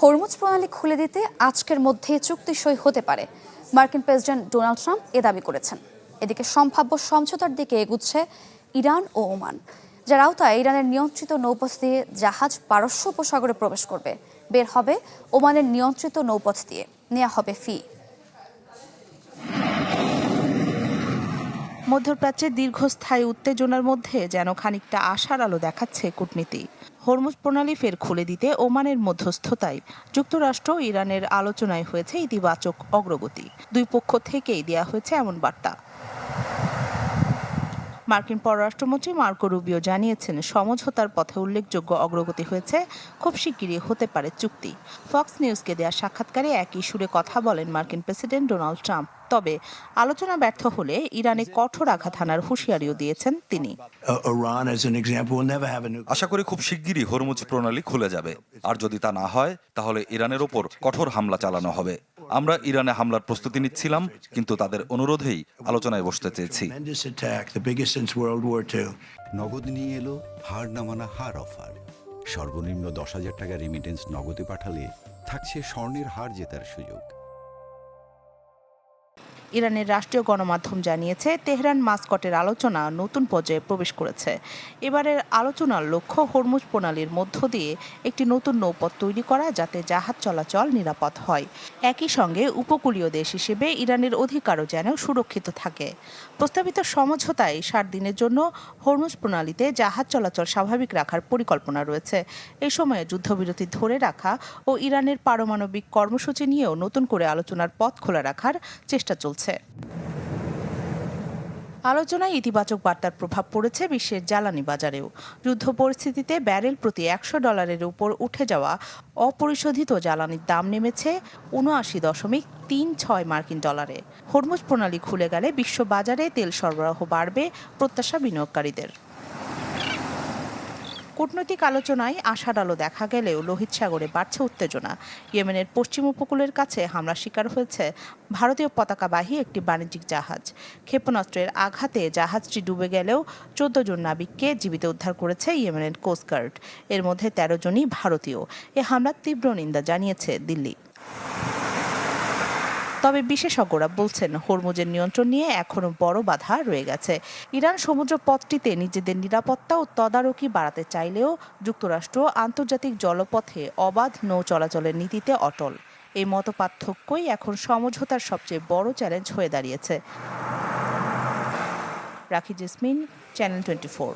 Hormuz প্রণালী খুলে দিতে আজকের মধ্যে চুক্তি সই হতে পারে, মার্কিন প্রেসিডেন্ট ডোনাল্ড ট্রাম্প এ দাবি করেছেন। এদিকে সম্ভাব্য সমঝোতার দিকে এগুচ্ছে ইরান ও ওমান, যার আওতায় ইরানের নিয়ন্ত্রিত নৌপথ দিয়ে জাহাজ পারস্য উপসাগরে প্রবেশ করবে। বের হবে ওমানের নিয়ন্ত্রিত নৌপথ দিয়ে, নেওয়া হবে ফি। মধ্যপ্রাচ্যের দীর্ঘস্থায়ী উত্তেজনার মধ্যে যেন খানিকটা আশার আলো দেখাচ্ছে কূটনীতি। হরমুজ প্রণালী ফের খুলে দিতে ওমানের মধ্যস্থতায় যুক্তরাষ্ট্র ও ইরানের আলোচনায় হয়েছে ইতিবাচক অগ্রগতি। দুই পক্ষ থেকেই দেয়া হয়েছে এমন বার্তা। মার্কিন পররাষ্ট্রমন্ত্রী মার্কো রুবিও জানিয়েছেন, সমঝোতার পথে উল্লেখযোগ্য অগ্রগতি হয়েছে, খুব শিগগিরই হতে পারে চুক্তি। ফক্স নিউজকে দেয়া সাক্ষাৎকারে একই সুরে কথা বলেন মার্কিন প্রেসিডেন্ট ডোনাল্ড ট্রাম্প। তবে আলোচনা ব্যর্থ হলে ইরানে কঠোর আঘাত হানার হুঁশিয়ারিও দিয়েছেন তিনি। আশা করি খুব শিগগিরই হরমুজ প্রণালী খুলে যাবে, আর যদি তা না হয় তাহলে ইরানের ওপর কঠোর হামলা চালানো হবে। আমরা ইরানে হামলার প্রস্তুতি নিচ্ছিলাম, কিন্তু তাদের অনুরোধেই আলোচনায় বসতে চেয়েছি। নগদ নিয়ে এলো হার না মানা হার অফার। সর্বনিম্ন 10,000 টাকা রেমিটেন্স নগদে পাঠালে থাকছে স্বর্ণের হার জেতার সুযোগ। ইরানের রাষ্ট্রীয় গণমাধ্যম জানিয়েছে, তেহরান মাস্কটের আলোচনা নতুন পর্যায়ে প্রবেশ করেছে। এবারের আলোচনার লক্ষ্য হরমুজ প্রণালীর মধ্য দিয়ে একটি নতুন নৌপথ তৈরি করা, যাতে জাহাজ চলাচল নিরাপদ হয়। একই সঙ্গে উপকূলীয় দেশ হিসেবে ইরানের অধিকারও যেন সুরক্ষিত থাকে। প্রস্তাবিত সমঝোতায় 60 দিনের জন্য হরমুজ প্রণালীতে জাহাজ চলাচল স্বাভাবিক রাখার পরিকল্পনা রয়েছে। এই সময়ে যুদ্ধবিরতি ধরে রাখা ও ইরানের পারমাণবিক কর্মসূচি নিয়েও নতুন করে আলোচনার পথ খোলা রাখার চেষ্টা চলছে। আলোচনায় ইতিবাচক বার্তার প্রভাব পড়েছে বিশ্বের জ্বালানি বাজারেও। যুদ্ধ পরিস্থিতিতে ব্যারেল প্রতি $100 উপর উঠে যাওয়া অপরিশোধিত জ্বালানির দাম নেমেছে ৭৯.৩৬ মার্কিন ডলারে। হরমুজ প্রণালী খুলে গেলে বিশ্ব বাজারে তেল সরবরাহ বাড়বে, প্রত্যাশা বিনিয়োগকারীদের। কূটনৈতিক আলোচনায় আশার আলো দেখা গেলেও লোহিত সাগরে বাড়ছে উত্তেজনা। ইয়েমেনের পশ্চিম উপকূলের কাছে হামলার শিকার হয়েছে ভারতীয় পতাকাবাহী একটি বাণিজ্যিক জাহাজ। ক্ষেপণাস্ত্রের আঘাতে জাহাজটি ডুবে গেলেও 14 জন নাবিককে জীবিত উদ্ধার করেছে ইয়েমেনের কোস্টগার্ড। এর মধ্যে 13 জনই ভারতীয়। এ হামলার তীব্র নিন্দা জানিয়েছে দিল্লি। তবে বিশেষজ্ঞরা বলছেন, হরমুজের নিয়ন্ত্রণ নিয়ে এখনও বড় বাধা রয়ে গেছে। ইরান সমুদ্র পথটিতে নিজেদের নিরাপত্তা ও তদারকি বাড়াতে চাইলেও যুক্তরাষ্ট্র আন্তর্জাতিক জলপথে অবাধ নৌ চলাচলের নীতিতে অটল। এই মতপার্থক্যই এখন সমঝোতার সবচেয়ে বড় চ্যালেঞ্জ হয়ে দাঁড়িয়েছে। রাখি জেসমিন, চ্যানেল 24।